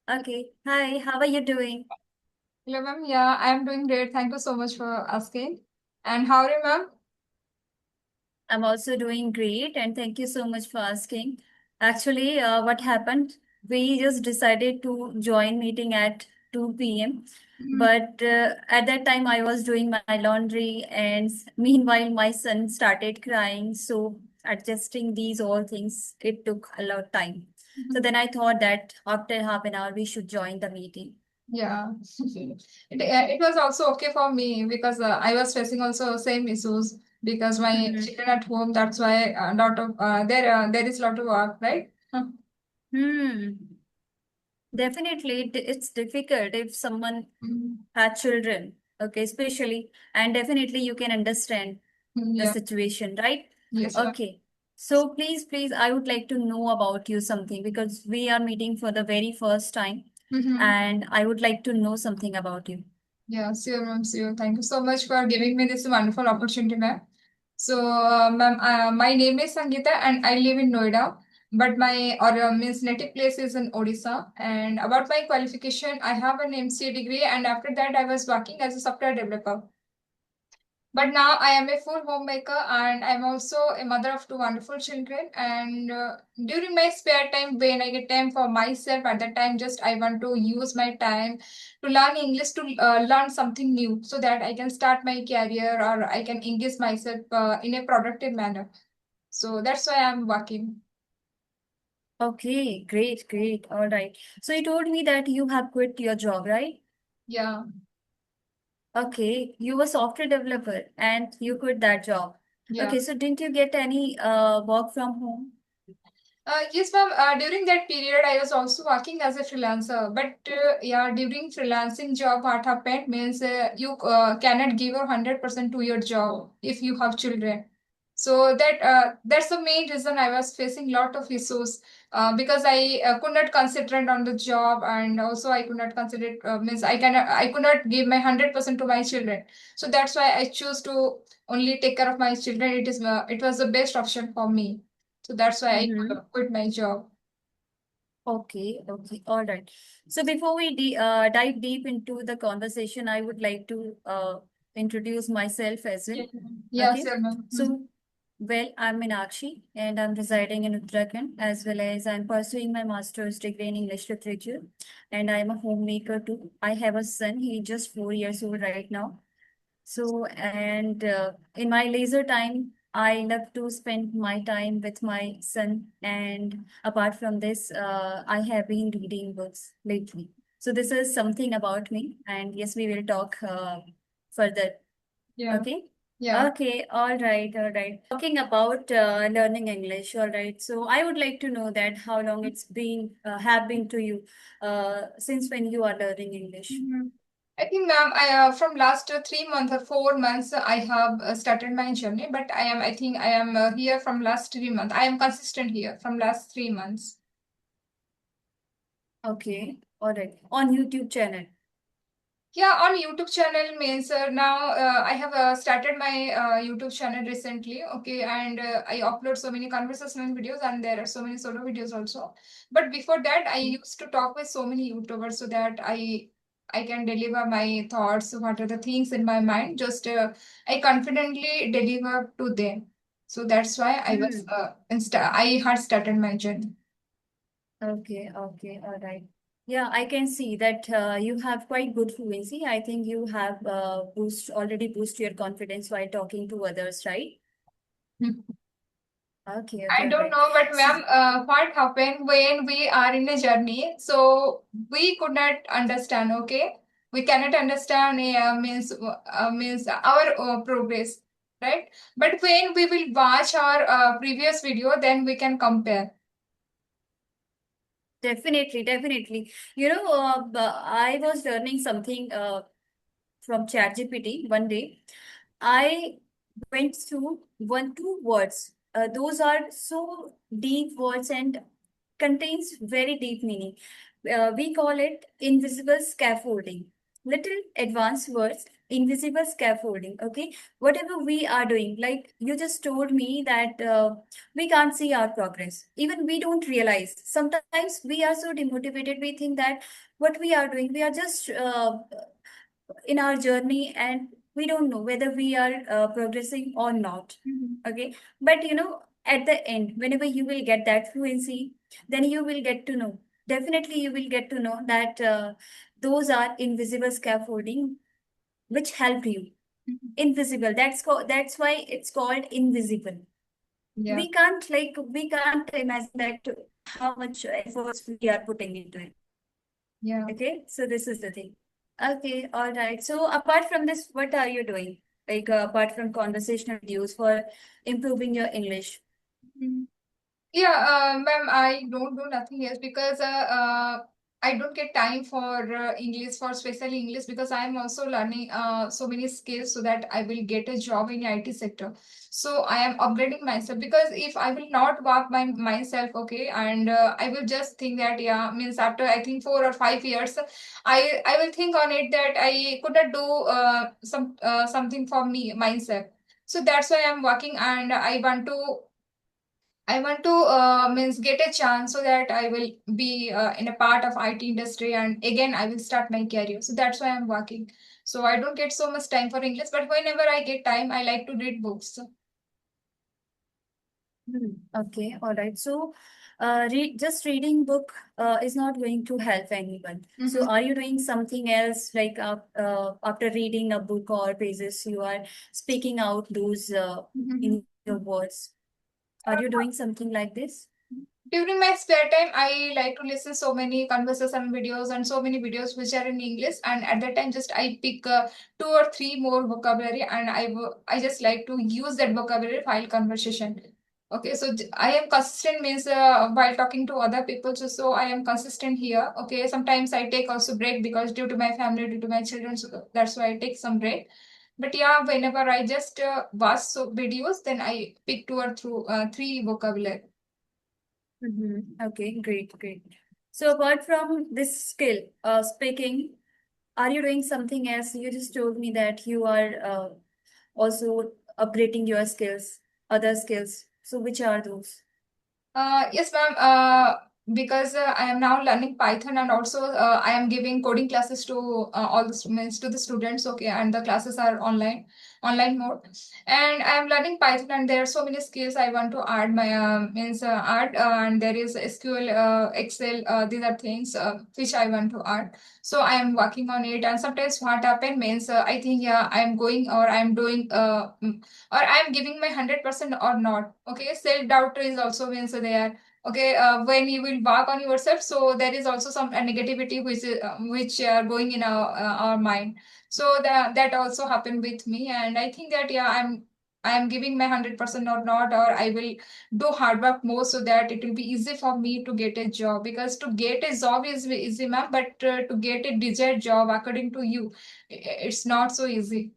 Okay. Hi, how are you doing? Hello, ma'am. Yeah, I am doing great. Thank you so much for asking. And how are you, ma'am? I'm also doing great, and thank you so much for asking. Actually, what happened? We just decided to join meeting at 2 p.m. Mm, But at that time, I was doing my laundry, and meanwhile, my son started crying. So adjusting these all things, it took a lot of time. So mhm. then I thought that after half an hour, we should join the meeting. Yeah. It was also okay for me because I was facing also same issues because my Hmm. children at home. That's why a lot of there is a lot of work, right? Hmm. Definitely, it's difficult if someone Mm, has children, okay, especially, and definitely you can understand the yeah. situation, right? Yes, ma'am. Okay. So please, I would like to know about you something because we are meeting for the very first time, Mm-hmm. and I would like to know something about you. Yeah, sure, ma'am. Sure. Thank you so much for giving me this wonderful opportunity, ma'am. So, ma'am, my name is Sangeeta and I live in Noida, but my or means native place is in Odisha. And about my qualification, I have an MCA degree, and after that, I was working as a software developer. But now I am a full homemaker and I'm also a mother of two wonderful children. And during my spare time, when I get time for myself, at that time, just I want to use my time to learn English, to learn something new so that I can start my career or I can engage myself in a productive manner. So that's why I'm working. Okay, great. All right. So you told me that you have quit your job, right? Yeah. Okay, you were software developer and you quit that job. Yeah. Okay, so didn't you get any work from home? Yes, ma'am. During that period, I was also working as a freelancer. But yeah, during freelancing job, what happened means you cannot give your 100% to your job if you have children. So that's the main reason I was facing lot of issues because I could not concentrate on the job, and also I could not consider means I could not give my 100% to my children. So that's why I choose to only take care of my children. It was the best option for me. So that's why I Mm-hmm. quit my job. Okay, all right. So before we dive deep into the conversation, I would like to introduce myself as well. Yeah. Yes, Okay, yeah, ma'am. Mhm. so well, I'm Meenakshi and I'm residing in Uttarakhand as well as I'm pursuing my master's degree in English literature and I'm a homemaker too. I have a son, he's just 4 years old right now. So, and in my leisure time, I love to spend my time with my son. And apart from this, I have been reading books lately. So, this is something about me. And yes, we will talk further. Yeah, Okay. yeah. Okay. All right. Talking about learning English. All right. So, I would like to know that how long it's been, have been to you since when you are learning English. Mhm. I think, ma'am, I from last 3 months or 4 months, I have started my journey. But I think I am here from last 3 months. I am consistent here from last 3 months. Okay. All right. On YouTube channel. Yeah, on YouTube channel means now I have started my YouTube channel recently. Okay, and I upload so many conversational videos, and there are so many solo videos also. But before that, I used to talk with so many YouTubers so that I can deliver my thoughts. What are the things in my mind? Just I confidently deliver to them. So that's why Hmm. I had started my journey. Okay, all right. Yeah, I can see that you have quite good fluency. I think you have already boost your confidence while talking to others, right? Okay, I all don't right. know, but So ma'am, what happened when we are in a journey? So we could not understand. Okay, we cannot understand means our progress, right? But when we will watch our previous video, then we can compare. definitely. You know, I was learning something from ChatGPT one day. I went through one, two words. Those are so deep words and contains very deep meaning. We call it invisible scaffolding. Little advanced words. invisible scaffolding. Okay, whatever we are doing, like you just told me that we can't see our progress, even we don't realize. Sometimes we are so demotivated, we think that what we are doing, we are just in our journey, and we don't know whether we are progressing or not. Mhm. Okay, but at the end, whenever you will get that fluency, then you will get to know, definitely you will get to know that those are invisible scaffolding which help you. Mhm. Invisible, that's why it's called invisible. Yeah, We can't imagine that how much efforts we are putting into it. yeah. Okay, so this is the thing. Okay, all right. So apart from this, what are you doing? Like apart from conversational videos for improving your English? Mhm. Yeah, ma'am, I don't do nothing else because I don't get time for English, for special English, because I am also learning so many skills so that I will get a job in IT sector. So I am upgrading myself, because if I will not work by myself, okay, and I will just think that, yeah, means after I think 4 or 5 years, I will think on it that I could not do something for me myself. So that's why I'm working, and I want to means get a chance so that I will be in a part of IT industry, and again I will start my career. So that's why I'm working. So I don't get so much time for English, but whenever I get time, I like to read books. Hmm. Okay, all right. So, just reading book is not going to help anyone. So, Mhm. are you doing something else like after reading a book or pages, you are speaking out those Mhm. in your words? Are you doing something like this? During my spare time, I like to listen so many conversation videos and so many videos which are in English. And at that time, just I pick 2 or 3 more vocabulary, and I just like to use that vocabulary while conversation. Okay, so I am consistent means while talking to other people. So I am consistent here. Okay, sometimes I take also break because due to my family, due to my children, so that's why I take some break. But yeah, whenever I just watch so videos, then I pick 2 or 3 vocabulary. Okay, great, great. So apart from this skill, speaking, are you doing something else? You just told me that you are also upgrading your skills, other skills. So which are those? Yes, ma'am. Because I am now learning Python, and also I am giving coding classes to all the students, to the students. Okay, and the classes are online mode. And I am learning Python, and there are so many skills I want to add. My means add, and there is SQL, Excel. These are things which I want to add. So I am working on it. And sometimes what happen means I think, yeah, I am going, or I am doing or I'm giving my 100% or not. Okay, self doubt is also means there. Okay, when you will work on yourself, so there is also some negativity which going in our mind. So that also happened with me, and I think that, yeah, I am giving my 100% or not, or I will do hard work more so that it will be easy for me to get a job. Because to get a job is easy, ma'am, but to get a desired job according to you, it's not so easy.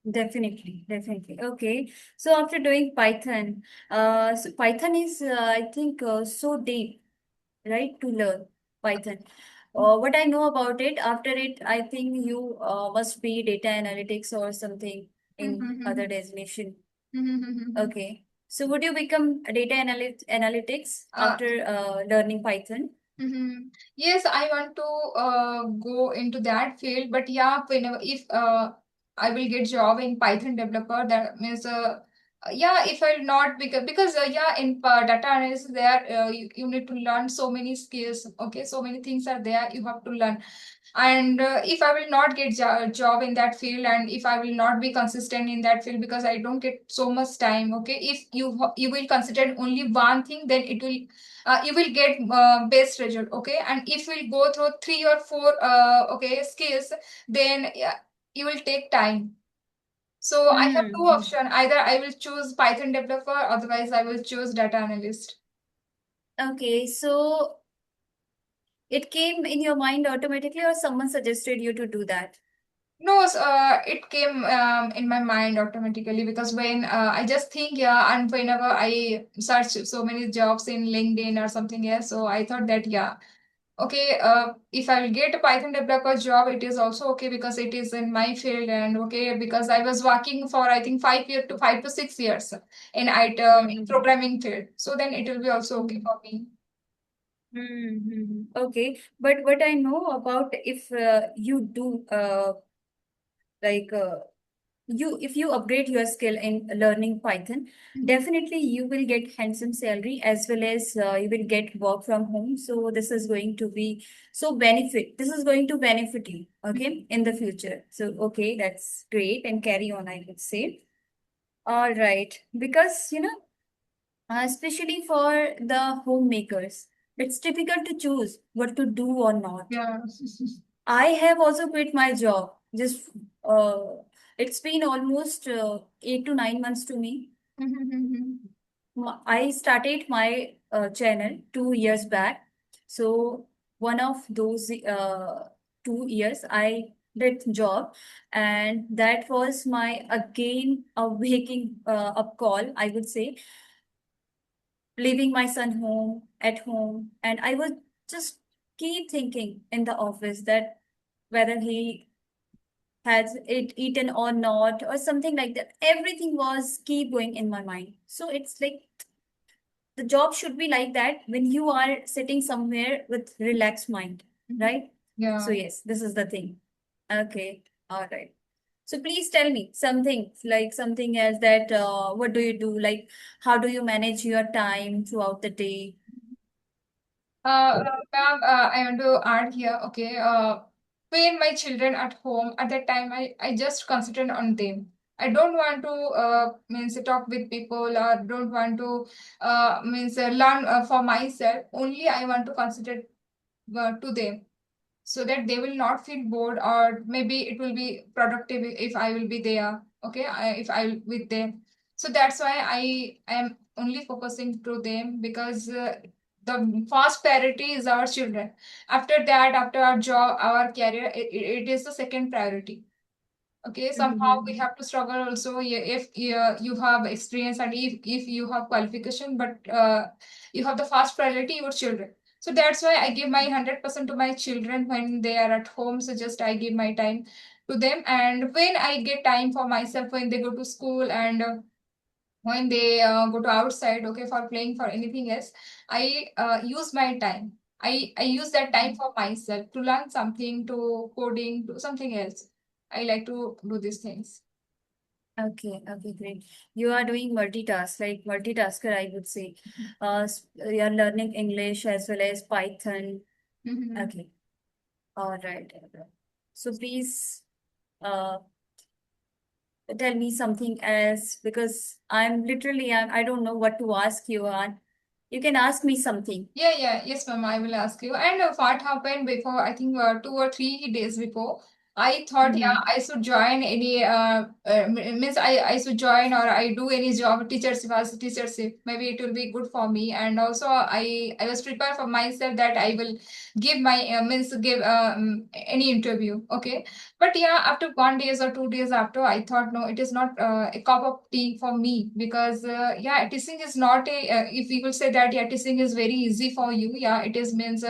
Definitely, definitely. Okay. So after doing Python, so Python is, I think, so deep, right, to learn Python. What I know about it, after it, I think you must be data analytics or something in other designation. Okay. So would you become a data analytics Uh, after learning Python? Yes, I want to go into that field, but yeah, whenever if I will get job in Python developer, that means yeah, if I'll not because yeah, in data analysis there you need to learn so many skills. Okay, so many things are there you have to learn. And if I will not get job in that field, and if I will not be consistent in that field, because I don't get so much time. Okay, if you will consider only one thing, then it will you will get best result. Okay, and if we go through 3 or 4 okay skills, then yeah, you will take time. So I have two Hmm. option: either I will choose Python developer, otherwise I will choose data analyst. Okay, so it came in your mind automatically, or someone suggested you to do that? No, it came in my mind automatically, because when I just think, yeah, and whenever I search so many jobs in LinkedIn or something else, so I thought that, yeah. okay, if I will get a Python developer job, it is also okay because it is in my field, and okay because I was working for I think 5 years to 5 to 6 years in IT in Mm-hmm. programming field. So then it will be also okay for me. Mm-hmm. Okay, but what I know about if you do like you if you upgrade your skill in learning Python, Mhm. definitely you will get handsome salary as well as you will get work from home. So this is going to be so benefit. This is going to benefit you, okay, in the future. So okay, that's great and carry on, I would say. All right, because especially for the homemakers, it's difficult to choose what to do or not. Yeah. I have also quit my job. Just it's been almost 8 to 9 months to me. I started my channel 2 years back. So one of those 2 years I did job, and that was my again a waking up call, I would say, leaving my son home at home, and I was just keep thinking in the office that whether he has it eaten or not or something like that. Everything was keep going in my mind. So it's like the job should be like that when you are sitting somewhere with relaxed mind, right? So Yeah. yes, this is the thing. Okay, all right. So please tell me something like something else that what do you do? Like how do you manage your time throughout the day? Ma'am, I want to add here, okay, when my children at home, at that time, I just concentrate on them. I don't want to means talk with people or don't want to means learn for myself. Only I want to concentrate to them so that they will not feel bored or maybe it will be productive if I will be there. Okay, if I will with them. So that's why I am only focusing to them because the first priority is our children. After that, after our job, our career, it is the second priority. Okay, somehow we Mm-hmm. have to struggle also if you have experience and if you have qualification, but you have the first priority your children. So that's why I give my 100% to my children when they are at home. So just I give my time to them, and when I get time for myself when they go to school and when they go to outside, okay, for playing for anything else, I use my time. I use that time for myself to learn something, to coding, to something else. I like to do these things. Okay, okay, great. You are doing multitask, like multitasker, I would say. You are learning English as well as Python. Mhm. Okay, all right. All right. So please uh, tell me something else because I don't know what to ask you on. You can ask me something. Yes, ma'am. I will ask you. And what happened before? I think 2 or 3 days before. I thought, yeah, Mm-hmm. I should join any means I should join or I do any job teachership as a teachership. Maybe it will be good for me. And also, I was prepared for myself that I will give my means give any interview. Okay, but yeah, after 1 days or 2 days after, I thought no, it is not a cup of tea for me because yeah, teaching is not a. If people say that yeah, teaching is very easy for you, yeah, it is means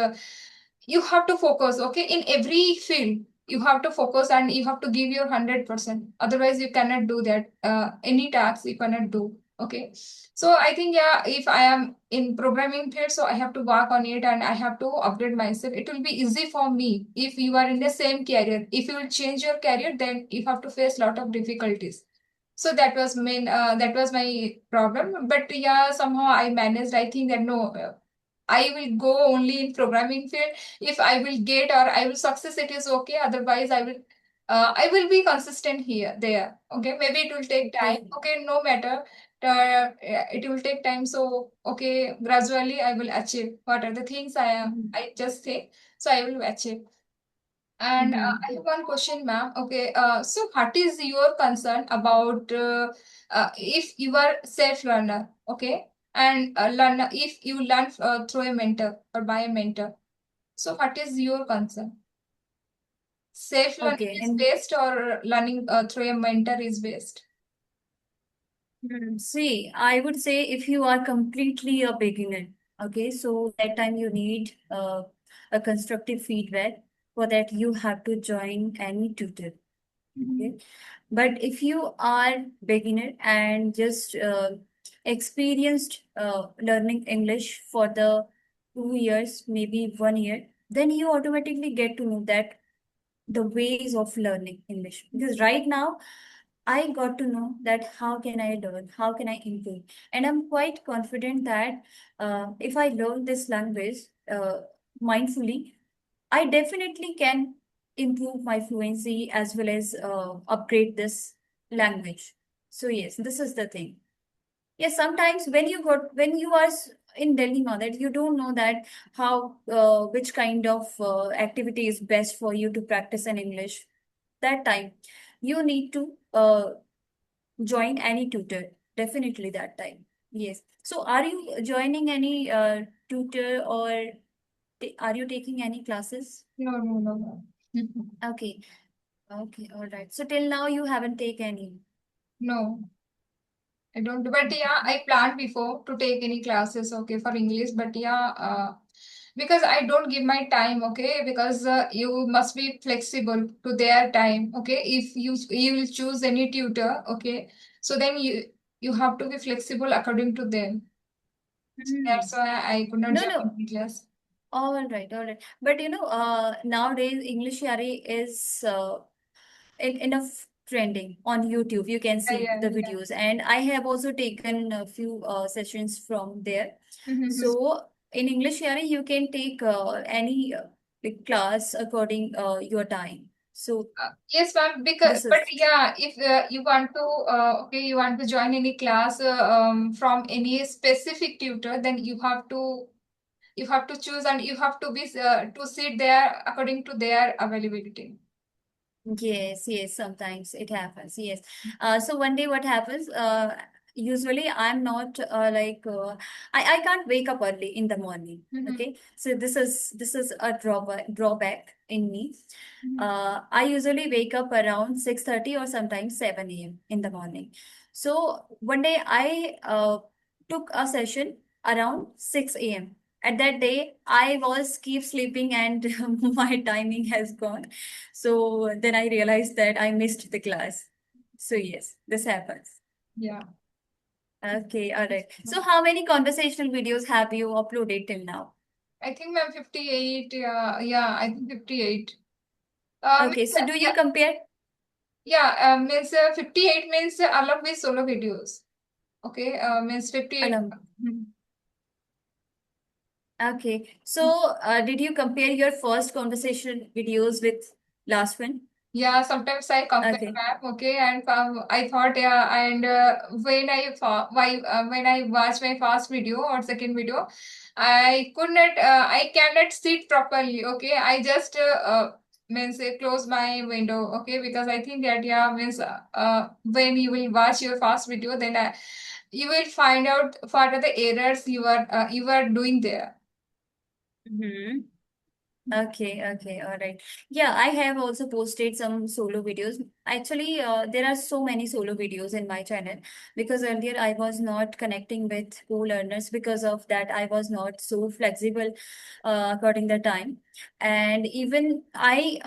you have to focus. Okay, in every field, you have to focus and you have to give your 100%. Otherwise, you cannot do that. Any task you cannot do. Okay, so I think yeah, if I am in programming field, so I have to work on it and I have to upgrade myself. It will be easy for me if you are in the same career. If you will change your career, then you have to face lot of difficulties. So that was main. That was my problem. But yeah, somehow I managed. I think that no. I will go only in programming field. If I will get or I will success, it is okay. Otherwise, I will be consistent here, there. Okay, maybe it will take time. Okay. Okay, no matter. It will take time. So, okay, gradually I will achieve. What are the things Mm-hmm. I just say? So I will achieve. And I Mm-hmm. have one question, ma'am. Okay, so what is your concern about if you are self-learner, okay, and learner if you learn through a mentor or by a mentor? So what is your concern? Self-learning Okay. is best or learning through a mentor is best? See, I would say if you are completely a beginner, okay, so that time you need a constructive feedback. For that, you have to join any tutor. Okay. But if you are beginner and just experienced learning English for the 2 years, maybe 1 year, then you automatically get to know that the ways of learning English. Because right now, I got to know that how can I learn, how can I improve, and I'm quite confident that if I learn this language mindfully, I definitely can improve my fluency as well as upgrade this language. So yes, this is the thing. Yes, sometimes when you are in Delhi now that you don't know that how which kind of activity is best for you to practice in English. That time you need to join any tutor. Definitely that time. Yes. So are you joining any tutor or are you taking any classes? No, no, no, no. Okay. Okay. All right. So till now you haven't taken any. No, I don't. But yeah, I planned before to take any classes, okay, for English. But yeah, because I don't give my time, okay, because you must be flexible to their time, okay. If you will choose any tutor, okay, so then you have to be flexible according to them. Hmm. That's why I could not No, join no. any class. All right, all right. But nowadays English Yari is enough trending on YouTube. You can Yeah, see yeah, the yeah. videos, and I have also taken a few sessions from there. Mhm. So in English Yari, you can take any like class according your time. So Yes, ma'am. Because, this but is yeah, if you want to, okay, you want to join any class from any specific tutor, then you have to choose and you have to be to sit there according to their availability. yes, yes, sometimes it happens. Yes. So one day what happens, usually I'm not I can't wake up early in the morning. Mhm. Okay. So this is a drawback in me. Mhm. I usually wake up around 6:30 or sometimes 7 a.m. in the morning. So one day I took a session around 6 a.m. At that day, I was keep sleeping and my timing has gone. So then I realized that I missed the class. So yes, this happens. Yeah. Okay, all right. So how many conversational videos have you uploaded till now? I think ma'am 58. Yeah, yeah, I think 58. Okay, Means, so do you compare? yeah, means 58 means along with solo videos. Okay, means 58. Alum. Mhm. Okay, so did you compare your first conversation videos with last one? Yeah, sometimes I compare Okay. map, okay, and I thought, yeah, and when I watch my first video or second video, I cannot sit properly, okay. I just means close my window, okay, because I think that yeah means when you will watch your first video, then you will find out what are the errors you are doing there. Mm-hmm. Okay, okay, all right. Yeah, I have also posted some solo videos. Actually, there are so many solo videos in my channel because earlier I was not connecting with co-learners. Because of that, I was not so flexible according the time. And even I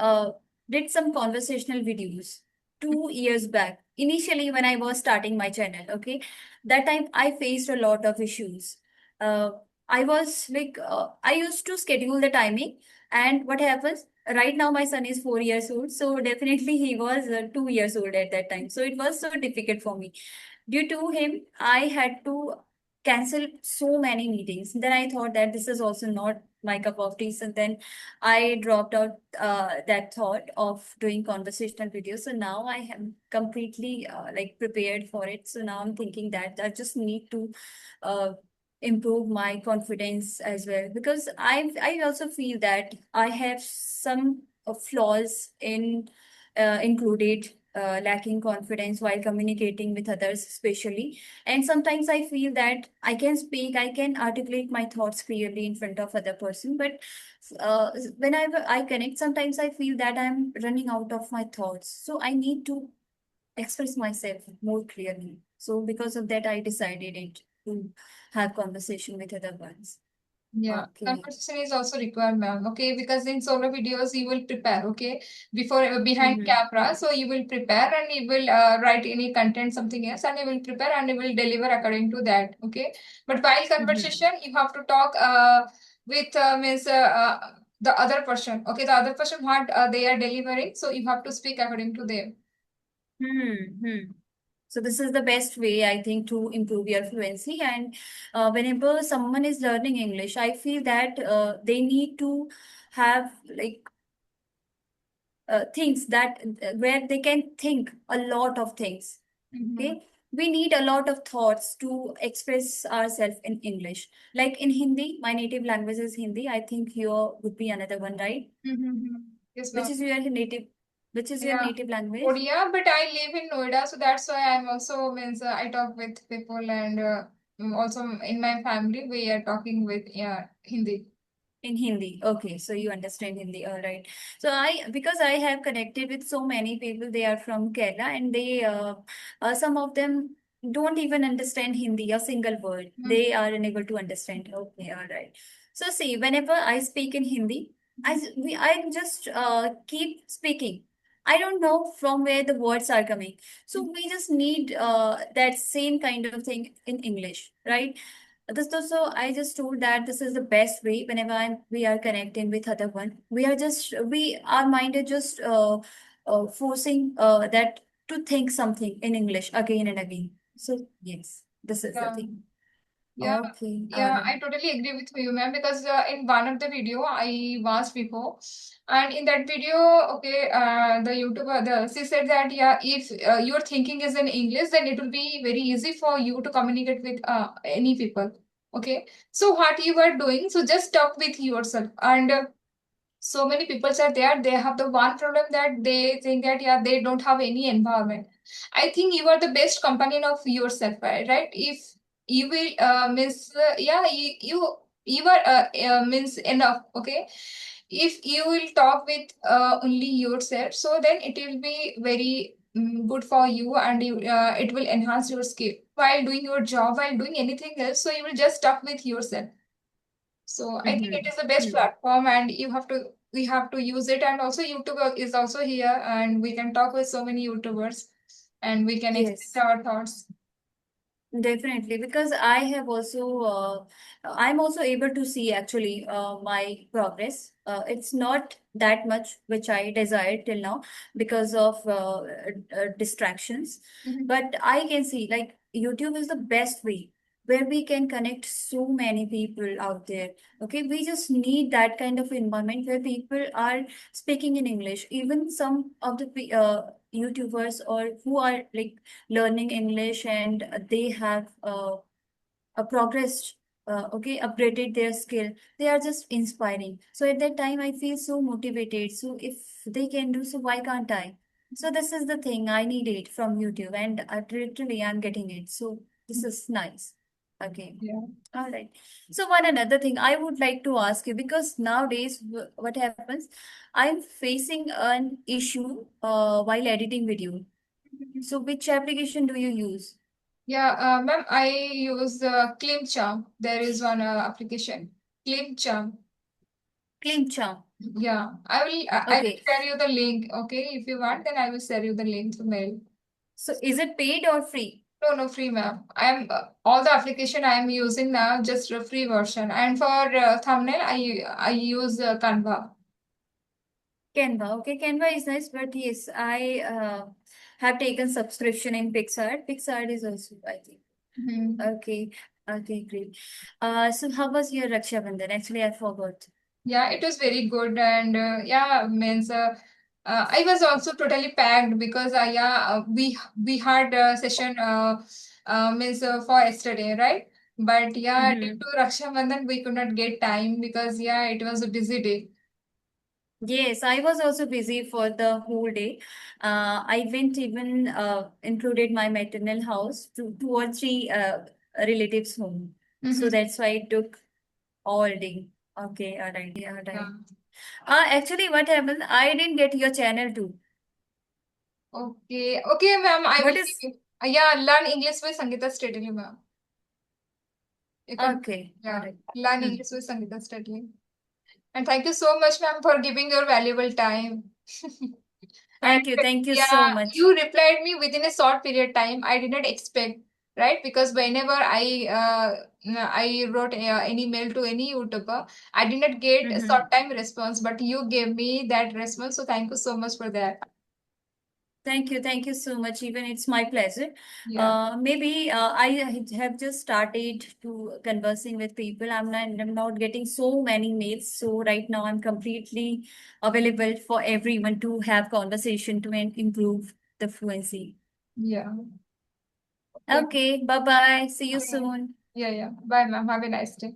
did some conversational videos 2 years back. Initially, when I was starting my channel, okay, that time I faced a lot of issues. Uh, I was like, I used to schedule the timing, and what happens? Right now, my son is 4 years old, so definitely he was 2 years old at that time. So it was so difficult for me. Due to him, I had to cancel so many meetings. Then I thought that this is also not my cup of tea. So then I dropped out that thought of doing conversational videos. So now I am completely like prepared for it. So now I'm thinking that I just need to uh, improve my confidence as well, because I also feel that I have some flaws in included lacking confidence while communicating with others, especially. And sometimes I feel that I can speak, I can articulate my thoughts clearly in front of other person, but whenever I connect, sometimes I feel that I'm running out of my thoughts, so I need to express myself more clearly. So because of that, I decided it to have conversation with other ones. Yeah, Okay. conversation is also required, ma'am. Okay, because in solo videos you will prepare. Okay, before behind Mm-hmm. camera, so you will prepare and you will write any content, something else, and you will prepare and you will deliver according to that. Okay, but while Mm-hmm. conversation, you have to talk with means the other person. Okay, the other person what they are delivering, so you have to speak according to them. Hmm. So this is the best way, I think, to improve your fluency. And whenever someone is learning English, I feel that they need to have like things that where they can think a lot of things. Mm-hmm. Okay, we need a lot of thoughts to express ourselves in English. Like in Hindi, my native language is Hindi. I think your would be another one, right? Mm-hmm. Yes, Which ma'am. is your native? Which is your Yeah, native language? Odia, but I live in Noida, so that's why I'm also means I talk with people and also in my family we are talking with Hindi. In Hindi. Okay, so you understand Hindi. All right. So because I have connected with so many people, they are from Kerala, and some of them don't even understand Hindi, a single word. Mhm. They are unable to understand. Okay, all right. So see, whenever I speak in Hindi, I just keep speaking. I don't know from where the words are coming. So we just need that same kind of thing in English, right? So I just told that this is the best way whenever we are connecting with other one. Our mind is just forcing that to think something in English again and again. So yes, this is the Yeah. thing. Yeah, Okay, all yeah, right. I totally agree with you, ma'am. Because in one of the video I watched before, and in that video, okay, the YouTuber, she said that yeah, if your thinking is in English, then it will be very easy for you to communicate with any people. Okay, so what you are doing, so just talk with yourself, and so many people are there. They have the one problem that they think that yeah, they don't have any environment. I think you are the best companion of yourself, right? If you will means yeah, you are means enough. Okay, if you will talk with only yourself, so then it will be very good for you, and it will enhance your skill while doing your job, while doing anything else. So you will just talk with yourself. So I think it is the best Mm-hmm. platform, and we have to use it. And also YouTube is also here, and we can talk with so many YouTubers, and we can express Yes. our thoughts. Definitely, because I'm also able to see actually my progress. It's not that much which I desired till now because of distractions, Mhm. but I can see like YouTube is the best way where we can connect so many people out there. Okay, we just need that kind of environment where people are speaking in English. Even some of the YouTubers or who are like learning English and they have progressed, okay, upgraded their skill. They are just inspiring. So at that time, I feel so motivated. So if they can do so, why can't I? So this is the thing I need it from YouTube, and literally I'm getting it. So this is nice. Okay. Yeah. All right. So one another thing I would like to ask you because nowadays what happens, I'm facing an issue while editing video. So which application do you use? Yeah, ma'am, I use ClaimCharm. There is one application, ClaimCharm. ClaimCharm. Yeah, I will Okay. share you the link. Okay, if you want, then I will share you the link to mail. So is it paid or free? No, no, free, ma'am. I'm all the application I am using now just a free version. And for thumbnail, I use Canva. Canva. Okay, Canva is nice, but yes, I have taken subscription in Pixar. Pixar is also, I think. Mhm. Okay. Okay, great. So how was your Raksha Bandhan? Actually, I forgot. Yeah, it was very good, and yeah, means I was also totally packed because yeah, we had a session means for yesterday, right? But yeah, due Mm-hmm. to Raksha Bandhan, we could not get time because yeah, it was a busy day. Yes, I was also busy for the whole day. I went even included my maternal house to 2 or 3 relatives' home. So Mhm. that's why it took all day. Okay, all right, yeah, all Yeah. right. Actually, what happened? I didn't get your channel too. Okay, okay, ma'am. I will What give is you. Yeah, learn English with Sangeeta steadily, ma'am. You can, Okay, yeah, got it. learn English with Sangeeta studying. And thank you so much, ma'am, for giving your valuable time. And Thank you so yeah, much. you replied me within a short period time. I did not expect, right? Because whenever I wrote an email to any YouTuber, I did not get a short time response, but you gave me that response. So thank you so much for that. Thank you so much. Even it's my pleasure. Yeah. Maybe have just started to conversing with people. I'm not getting so many mails. So right now I'm completely available for everyone to have conversation to improve the fluency. Yeah. Okay. Okay, bye bye. See you Okay. soon. Yeah, yeah. Bye, ma'am. Have a nice day.